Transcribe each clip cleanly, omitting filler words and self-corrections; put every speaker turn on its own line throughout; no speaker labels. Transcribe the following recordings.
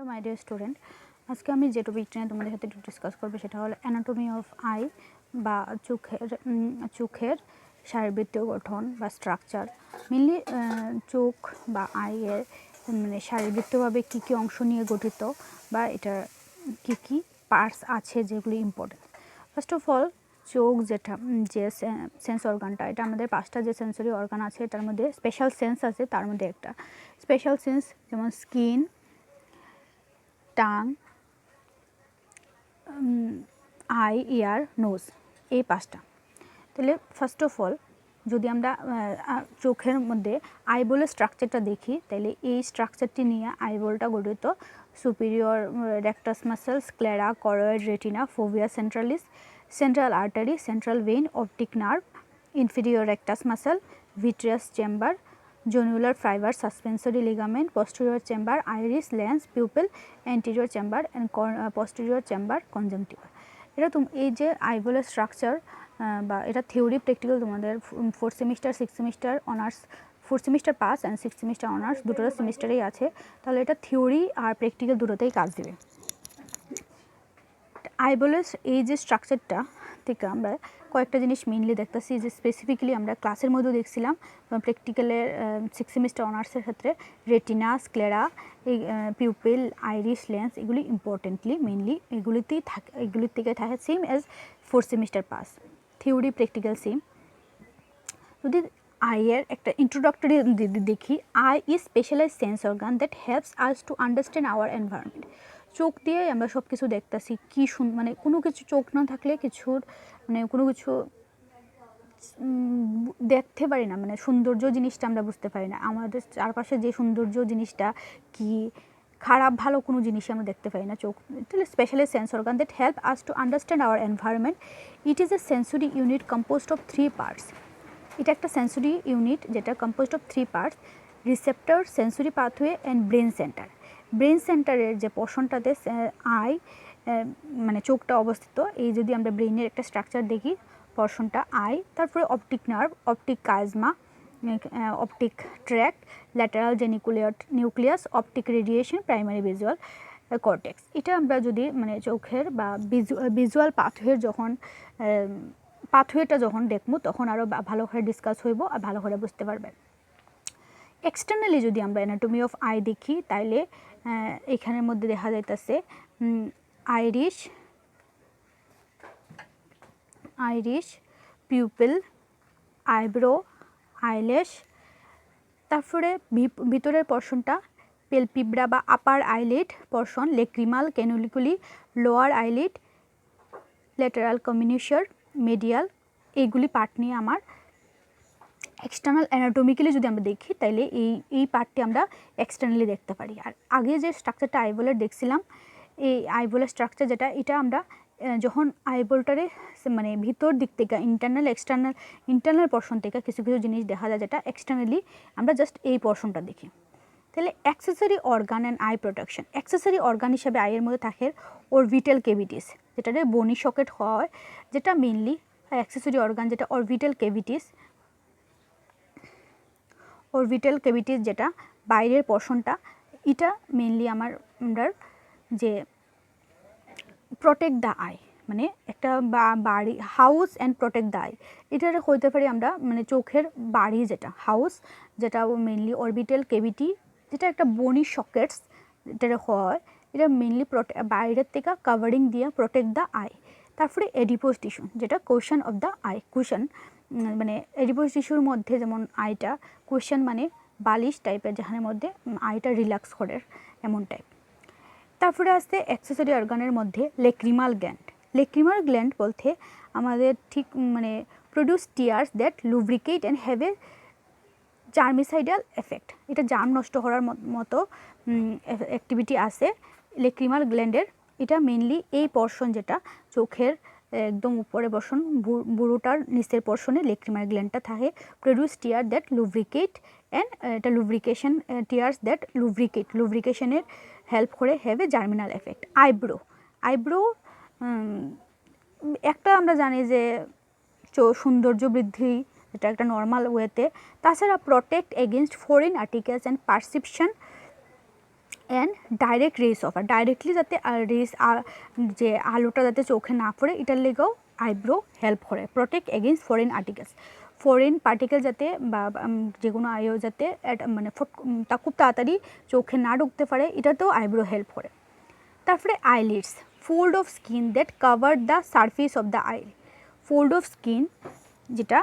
Hello my dear student, আজকে আমি যে টপিকটা নিয়ে তোমাদের সাথে একটু ডিসকাস করবো সেটা হলো অ্যানাটমি অফ আই বা চোখের শারীরবৃত্তীয় গঠন বা স্ট্রাকচার। মেনলি চোখ বা আইয়ের মানে শারীরবৃত্তীয়ভাবে কী কী অংশ নিয়ে গঠিত বা এটার কী কী পার্টস আছে যেগুলি ইম্পর্টেন্ট। ফার্স্ট অফ অল, চোখ যেটা যে সেন্স অর্গানটা, এটা আমাদের 5টা যে সেন্সরি অর্গান আছে এটার মধ্যে স্পেশাল সেন্স আছে। তার মধ্যে একটা স্পেশাল সেন্স যেমন skin, tongue, eye, ear, nose, এই 5টা। তাহলে ফার্স্ট অফ অল যদি আমরা চোখের মধ্যে আইবলের স্ট্রাকচারটা দেখি, তাহলে এই স্ট্রাকচারটি নিয়ে আইবলটা গঠিত। Superior rectus muscle, sclera, choroid, retina, fovea centralis, central artery, central vein, optic nerve, inferior rectus muscle, vitreous chamber, zonular fibre, suspensory ligament, posterior chamber, iris, lens, pupil, anterior chamber and posterior chamber, conjunctiva. এটা এই যে আইবলের structure বা এটা theory practical তোমাদের 4th semester, 6th semester honours, 4th semester pass and 6th semester honours দুটো সেমিস্টারেই আছে। তাহলে এটা থিওরি আর প্র্যাকটিক্যাল দুটোতেই কাজ দেবে। আইবলের এই যে স্ট্রাকচারটা থেকে আমরা কয়েকটা জিনিস মেইনলি দেখতেছি, যে স্পেসিফিক্যালি আমরা ক্লাসের মধ্যেও দেখছিলাম, প্র্যাকটিক্যালের 6th সেমিস্টার অনার্সের ক্ষেত্রে রেটিনা, স্ক্লেরা, এই পিউপিল, আইরিস, লেন্স, এগুলি ইম্পর্টেন্টলি মেইনলি এগুলির থেকে থাকে same as 4th semester pass, theory practical same. যদি আইয়ের একটা ইন্ট্রোডাক্টরি দেখি, eye is specialise sense organ that helps us to understand our environment. চোখ দিয়ে আমরা সব কিছু দেখতেছি, কী মানে কোনো কিছু চোখ না থাকলে কিছুর মানে কোনো কিছু দেখতে পারি না, মানে সৌন্দর্য জিনিসটা আমরা বুঝতে পারি না। আমাদের চারপাশে যে সৌন্দর্য জিনিসটা কি খারাপ ভালো কোনো জিনিসই আমরা দেখতে পাই না। চোখ তাহলে specially sense organ that help us to understand our environment. It is a sensory unit composed of 3 parts. এটা একটা সেন্সরি ইউনিট যেটা composed of 3 parts: receptor, sensory pathway and brain centre. Brain সেন্টারের যে পোর্শনটাতে আই মানে চোখটা অবস্থিত, এই যদি আমরা ব্রেনের একটা স্ট্রাকচার দেখি, পোর্শনটা আই, তারপরে optic nerve, optic chiasma, optic tract, lateral genicular nucleus, optic radiation, primary visual cortex. এটা আমরা যদি মানে চোখের বা ভিজুয়াল পাথওয়েটা যখন দেখবো তখন আরও ভালো করে ডিসকাস হইব আর ভালো করে বুঝতে পারবেন। এক্সটার্নালি যদি আমরা অ্যানাটমি অফ আই দেখি, তাইলে এখানের মধ্যে দেখা যাইতেছে আইরিশ, পিউপিল, আইব্রো, আইল্যাশ, তারপরে ভিতরের পোর্শনটা পেলপিব্রা বা upper eyelid portion, lacrimal, canaliculi, lower eyelid, lateral commissure, medial, এইগুলি পার্ট নিয়ে আমার এক্সটার্নাল অ্যানাটমিক্যালি যদি আমরা দেখি, তাইলে এই পার্টটি আমরা এক্সটার্নালি দেখতে পারি। আর আগে যে স্ট্রাকচারটা আইবলের দেখছিলাম, এই আইবলের স্ট্রাকচার যেটা, এটা আমরা যখন আইবলটারে মানে ভিতর দিক থেকে ইন্টারনাল পোর্শন থেকে কিছু কিছু জিনিস দেখা যায় যেটা এক্সটার্নালি আমরা জাস্ট এই পোর্শনটা দেখি। তাহলে accessory organ and I protection. Accessory organ হিসেবে আইয়ের মধ্যে থাকে অরবিটাল কেভিটিস, যেটাতে বনি সকেট হয়, যেটা মেইনলি অ্যাক্সেসরি অর্গান, যেটা অরবিটাল কেভিটিস যেটা বাইরের পোর্শনটা, এটা মেইনলি আমরা যে প্রোটেক্ট দ্য আই, মানে একটা বাড়ি house and protect the eye, এটা হইতে পারি আমরা মানে চোখের বাড়ি, যেটা হাউস, যেটা মেইনলি অরবিটাল কেভিটি, যেটা একটা বনি সকেটস যেটা হয়, এটা মেইনলি বাইরের থেকে কাভারিং দিয়ে প্রোটেক্ট দ্য আই। তারপরে এডিপোজ টিস্যু, যেটা cushion of the I, cushion মানে এডিপোজ টিস্যুর মধ্যে যেমন আইটা কুশন মানে বালিশ টাইপের, যেখানের মধ্যে আইটা রিল্যাক্স করে এমন টাইপ। তারপরে আসছে অ্যাক্সেসরি অর্গানের মধ্যে লেক্রিমাল গ্ল্যান্ড। লেক্রিমাল গ্ল্যান্ড বলতে আমাদের ঠিক মানে produce tears that lubricate and have a germicidal effect. এটা জার্ম নষ্ট করার মতো অ্যাক্টিভিটি আছে লেক্রিমাল গ্ল্যান্ডের। এটা মেইনলি এই পোর্শন, যেটা চোখের একদম উপরে বসন বুড়োটার নিচের পোর্শনে লেক্রিমাল গ্ল্যান্ডটা থাকে। Produce tear that lubricate and এটা টিয়ার্স দ্যাট লুব্রিকেশনের হেল্প করে, have a germinal effect. Eyebrow একটা আমরা জানি যে সৌন্দর্য বৃদ্ধি, এটা একটা নর্মাল ওয়েতে। তাছাড়া protect against foreign articles and perception and direct rays of, আর ডাইরেক্টলি যাতে রেস যে আলোটা যাতে চোখে না পড়ে এটার লেগেও আইব্রো হেল্প করে। Protect against foreign articles, foreign particle যাতে বা যে কোনো আয়ো যাতে মানে তা খুব তাড়াতাড়ি চোখে না ঢুকতে পারে, এটাতেও আইব্রো হেল্প করে। তারপরে eyelids, fold of skin that cover the surface of the eye, fold of skin যেটা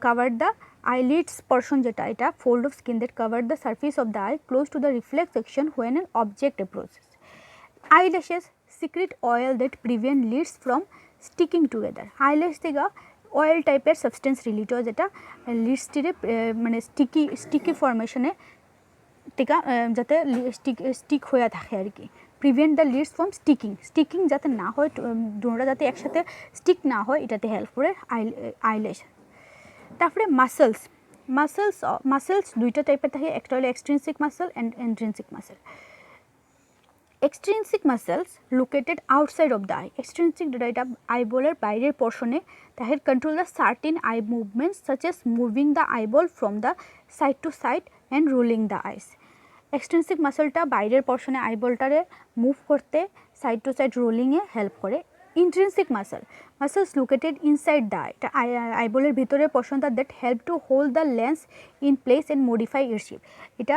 কাভার দ্য eyelids portion যেটা এটা fold of skin that cover the surface of the eye close to the reflex section when an object approaches. Eyelashes secrete oil that prevent lids from sticking together. eyelash থেকে oil টাইপের substance release হয় যেটা লিডসটিরে মানে sticky ফরমেশনে টিকা যাতে stick হয়ে থাকে আর কি, prevent the lids from sticking যাতে না হয়, দুটোটা যাতে একসাথে স্টিক না হয় এটাতে হেল্প করে আইল্যাশ। তারপরে মাসেলস দুইটা টাইপের থাকে, একটা হলো extrinsic muscle and intrinsic muscle. Extrinsic muscles located outside of the eye, extrinsic যেটা এটা আইবলের বাইরের পোর্শনে তাকে control the certain eye movements such as moving the eyeball from the side to side and rolling the eyes. Extrinsic মাসেলটা বাইরের পোর্শনে আইবলটারে মুভ করতে সাইড টু সাইড রোলিংয়ে হেল্প করে। Intrinsic muscles located inside the eye, এটা আইবলের ভিতরের পোর্শনটা that help to hold the lens in place and modify it shape, এটা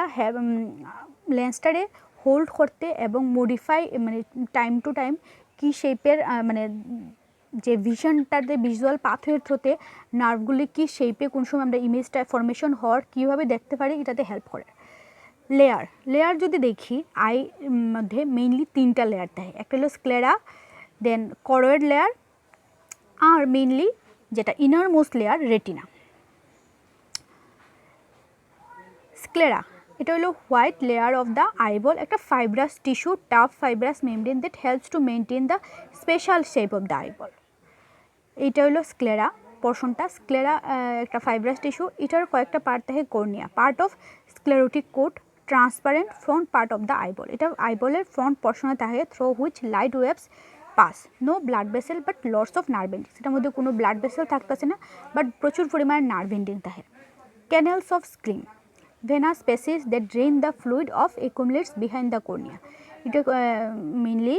লেন্সটারে হোল্ড করতে এবং মডিফাই মানে টাইম টু টাইম কী শেপের মানে যে ভিশনটাতে ভিজুয়াল পাথওয়ের থ্রুতে নার্ভগুলি কী শেপে কোন সময় আমরা ইমেজটা ফরমেশন হওয়ার কীভাবে দেখতে পারি এটাতে হেল্প করে। লেয়ার যদি দেখি আই মধ্যে মেইনলি তিনটা লেয়ার থাকে, একটা হলো স্ক্লেরা, দেন করয়েড লেয়ার, আর মেইনলি যেটা innermost layer retina. Sclera এটা হলো white layer of the eyeball, একটা fibrous tissue, tough fibrous membrane that helps to maintain the special shape of the eyeball. এইটা হলো স্ক্লেরা পোর্শনটা। Sclera একটা fibrous tissue, এটার কয়েকটা পার্ট থাকে cornea, part of sclerotic coat, transparent front part of the eyeball, এটা আইবলের front পোর্শনে থাকে through which light waves pass, no blood vessel but lots of nerve ending, সেটার মধ্যে কোনো ব্লাড ভেসেল থাকতেছে না বাট প্রচুর পরিমাণে নার্ভ এন্ডিং থাকে। Canals off screen, venous passages that drain the fluid of accumulates behind the cornea, এটা mainly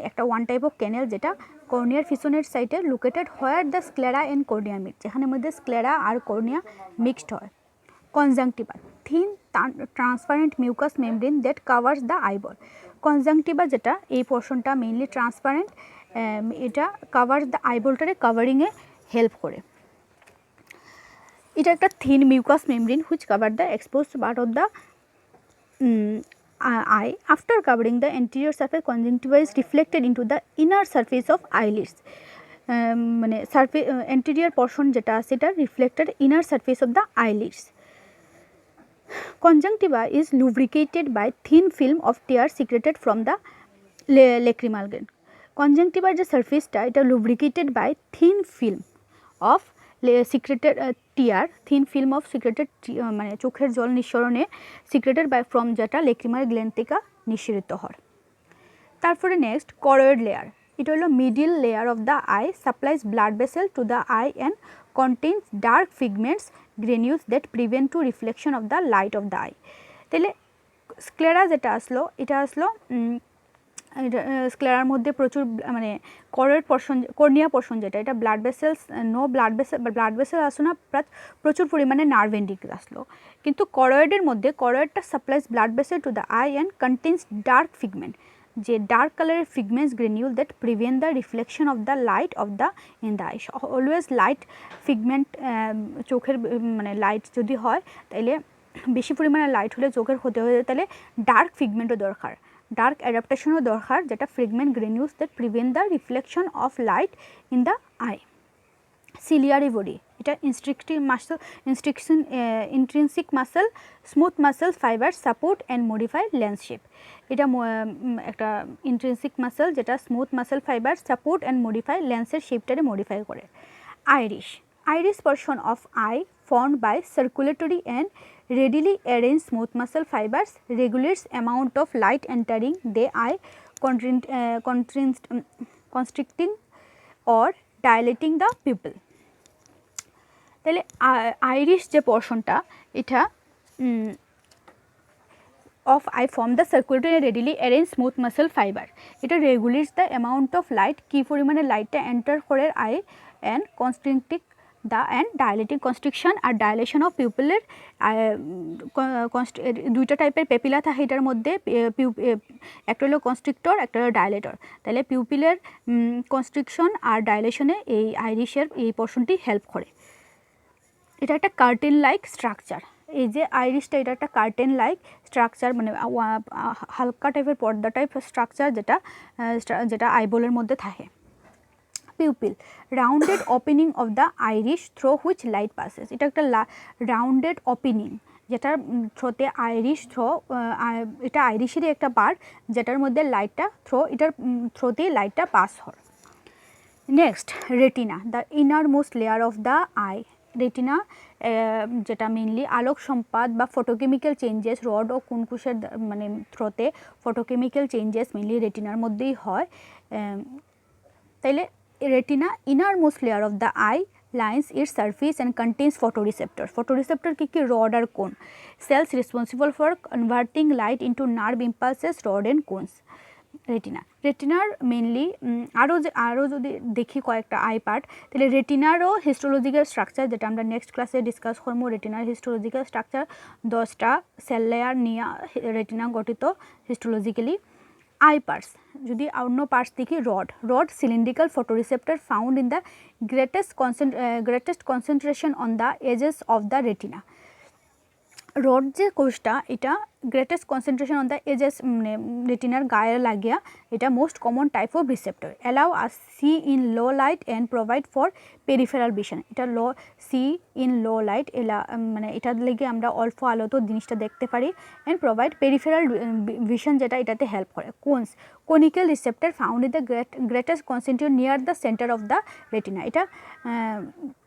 একটা ওয়ান টাইপ অফ ক্যানেল যেটা কর্নিয়ার পিছনের সাইডে located where the sclera and cornea meet, যেখানে মধ্যে স্ক্লেরা আর কর্নিয়া মিক্সড হয়। Conjunctiva, thin transparent mucous membrane that covers the eyeball, conjunctiva যেটা এই পোর্শনটা মেইনলি ট্রান্সপারেন্ট, এটা কাভার্স দ্য আইবলটারে কাভারিংয়ে হেল্প করে। এটা একটা thin mucous membrane which cover the exposed part of the eye. After covering the anterior surface, conjunctiva is reflected into the inner surface of eyelids. মানে anterior portion যেটা আছে এটা reflected inner surface of the eyelids. Conjunctiva is lubricated by thin film of tear secreted from the lacrimal gland. Conjunctiva যে সারফেসটা এটা lubricated by thin film of secreted tear, thin film of secreted মানে চোখের জল নিঃসরণে secreted by from যেটা lacrimal gland থেকে নিঃসরিত হয়। তারপরে নেক্সট করয়েড লেয়ার, এটা হলো middle layer of the eye, supplies blood vessel to the eye and contains dark pigments granules that prevent to reflection of the light of the eye. তাহলে sclera যেটা আসলো এটা আসলো স্ক্লেরার মধ্যে প্রচুর মানে করয়েড পোর্শন, কর্নিয়া পোর্শন যেটা এটা blood vessels, no blood vessel আসলো না, প্রচুর পরিমাণে নার্ভ এন্ডিং আসলো। কিন্তু করয়েডের মধ্যে করয়েডটা supplies blood vessel to the eye and contains dark pigment, যে ডার্ক কালারের pigments granule that prevent the reflection of the light of the in the eye. Always light pigment চোখের মানে লাইট যদি হয় তাহলে বেশি পরিমাণে লাইট হলে চোখের ক্ষতি হয়ে যায়, তাহলে ডার্ক ফিগমেন্টও দরকার, ডার্ক অ্যাডাপ্টেশনও দরকার যেটা pigment granules that prevent the reflection of light in the eye. Ciliary body, এটা intrinsic muscle, smooth muscle fibre support and modify lens shape, এটা একটা ইন্ট্রিনসিক মাসেল যেটা smooth muscle fibre support and modify লেন্সের শেপটারে modify করে। Iris portion of eye formed by circulatory and readily arranged smooth muscle fibers regulates amount of light entering the eye, constricting or dilating the pupil. তাহলে Irish যে পোর্শনটা এটা of eye from the circulatory and readily arranged smooth muscle fiber. It regulates the amount of light কি পরিমাণে লাইটটা enter করে eye and constricting the and dilating constriction আর dilation of pupillর দুইটা টাইপের পেপিলা থাকে এটার মধ্যে একটা হলো কনস্ট্রিক্টর একটা হলো ডাইলেটর তাহলে পিউপিলের কনস্ট্রিকশন আর ডাইলেশনে এই আইরিশের এই পোর্শনটি হেল্প করে এটা একটা কার্টেন লাইক স্ট্রাকচার এই যে আইরিশটা এটা একটা কার্টেন লাইক স্ট্রাকচার মানে হালকা টাইপের পর্দা টাইপ স্ট্রাকচার যেটা যেটা আইবলের মধ্যে থাকে pupil rounded opening of the iris through which light passes এটা একটা রাউন্ডেড ওপেনিং যেটার থ্রোতে আইরিশ থ্রো এটা আইরিশেরই একটা পার্ট যেটার মধ্যে লাইটটা এটার থ্রোতেই লাইটটা পাস হয় next retina the inner most layer of the I retina যেটা মেইনলি আলোক সম্পাদ বা ফটোকেমিক্যাল চেঞ্জেস রড ও কুনকুশের মানে থ্রোতে ফটোকেমিক্যাল চেঞ্জেস মেইনলি রেটিনার মধ্যেই হয় তাইলে retina innermost layer of the eye lines its surface and contains photoreceptor কি কি rod R cone cells responsible for converting light into nerve impulses rod and cones রেটিনার mainly আরও যদি দেখি কয়েকটা আই পার্ট তাহলে রেটিনারও হিস্টোলজিক্যাল স্ট্রাকচার যেটা আমরা নেক্সট ক্লাসে ডিসকাস করবো রেটিনার হিস্টোলজিক্যাল স্ট্রাকচার 10টা সেল লেয়ার নিয়ে রেটিনা গঠিত হিস্টোলজিক্যালি আই পার্টস যদি অন্য পার্টস দেখি rod cylindrical photoreceptor found in the greatest concentration on the edges of the retina rod যে কোষটা এটা greatest concentration on the edges মানে রেটিনার গায়ে লাগিয়া এটা most common type of receptor allow us see in low light and provide for peripheral vision এটা see in low light মানে এটার লেগে আমরা অল্প আলোতে জিনিসটা দেখতে পারি অ্যান্ড প্রোভাইড পেরিফেরাল ভিশন যেটা এটাতে হেল্প করে conical receptor found in the greatest concentration near the centre of the retina এটা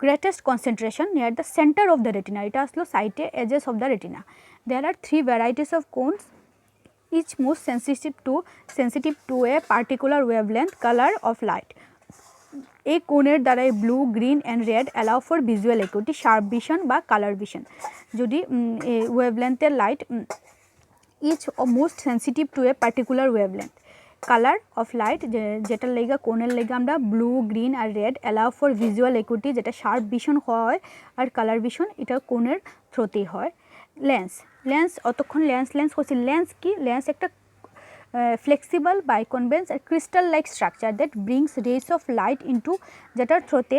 greatest concentration near the centre of the retina এটা আসলো সাইটে edges of the retina There are 3 varieties of cones, each most sensitive to a particular wavelength color of light. এই কোনের দ্বারা blue green and red allow for visual acuity sharp vision বা colour vision যদি ওয়েভলেন্থের light each most sensitive to a particular wavelength colour of light যেটার লেগা কোনের লেগা আমরা ব্লু গ্রিন আর red allow for visual acuity যেটা শার্প ভিশন হয় আর কালার ভিশন এটা কোনের থ্রোতেই হয় লেন্স অতক্ষণ লেন্স হচ্ছে লেন্স কি লেন্স একটা ফ্লেক্সিবল বাইকনভেন্স আর crystal like structure that brings rays of light into যেটার থ্রোতে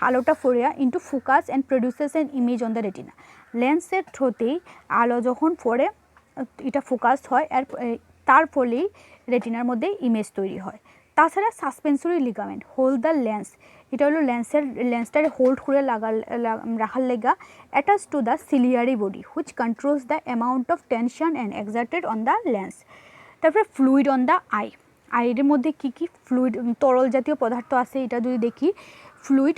আলোটা ফোরিয়া into focus and produces an image on the retina লেন্সের থ্রোতেই আলো যখন ফোরে এটা ফোকাস হয় আর তার ফলেই রেটিনার মধ্যে ইমেজ তৈরি হয় তাছাড়া suspensory ligament hold the lens এটা হলো লেন্সটারে হোল্ড করে রাখার লেগা attach to the ciliary body which controls the amount of tension and exerted on the lens তারপরে ফ্লুইড অন দ্য আইয়ের মধ্যে কী কী ফ্লুইড তরল জাতীয় পদার্থ আছে এটা যদি দেখি ফ্লুইড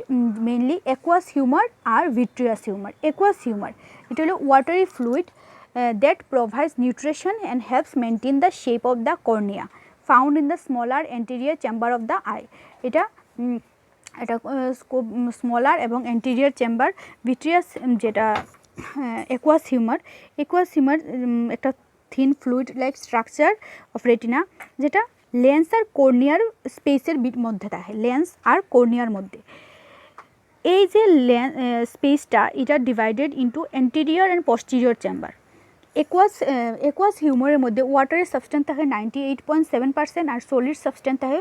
মেইনলি অ্যাকুয়াস হিউমার আর ভিট্রিয়াস হিউমার অ্যাকুয়াস হিউমার এটা হলো watery fluid that provides nutrition and helps maintain the shape of the cornea found in the smaller anterior chamber of the eye এটা স্মলার এবং anterior chamber vitreous যেটা aqueous humour একটা thin fluid like structure of retina যেটা lens আর কর্নিয়ার স্পেসের মধ্যে থাকে lens আর কর্নিয়ার মধ্যে এই যে স্পেসটা এটা divided into anterior and posterior chamber aqueous হিউমারের মধ্যে ওয়াটারের সাবস্টেন্স থাকে 98.7% আর সলিড সাবস্টেন্স থাকে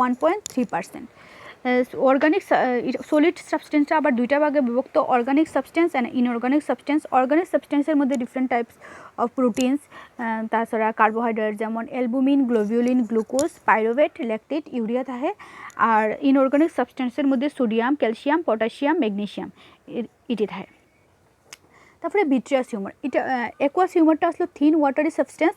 1.3%। অর্গানিক সলিড সাবস্টেন্সটা আবার দুইটা ভাগে বিভক্ত organic substance and inorganic substance organic সাবস্টেন্সের মধ্যে ডিফারেন্ট টাইপস অফ প্রোটিনস তাছাড়া কার্বোহাইড্রেট যেমন albumin globulin glucose pyruvate lactate urea থাকে আর ইনঅর্গানিক সাবস্টেন্সের মধ্যে সোডিয়াম ক্যালসিয়াম পটাশিয়াম ম্যাগনেসিয়াম এটি থাকে তারপরে ভিট্রিয়াস হিউমার এটা অ্যাকুয়াস হিউমারটা আসলে থিন ওয়াটারি সাবস্টেন্স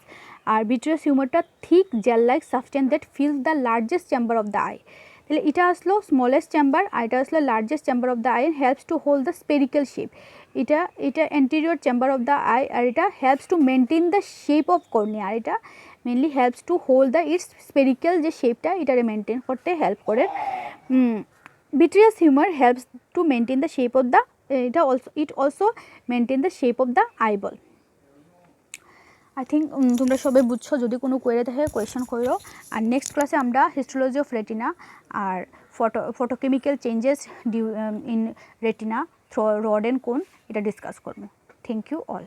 আর ভিট্রিয়াস হিউমারটা thick gel like substance that fills the largest chamber of the eye তাহলে এটা আসলো স্মলেস্ট চেম্বার আর এটা আসলো largest chamber of the eye helps to hold the spherical shape এটা anterior chamber of the eye আর এটা helps to maintain the shape of cornea আর এটা mainly helps to hold the it's spherical যে শেপটা এটারে মেনটেন করতে help করে vitreous humour helps to maintain the shape of the it also maintain the shape of the eyeball I think তোমরা সবাই বুঝছো, যদি কোনো কোয়েরি থাকে কোয়েশন করো। আর নেক্সট ক্লাসে আমরা হিস্টোলজি অফ রেটিনা আর photochemical changes in retina through rod and cone এটা ডিসকাস করবো। Thank you all.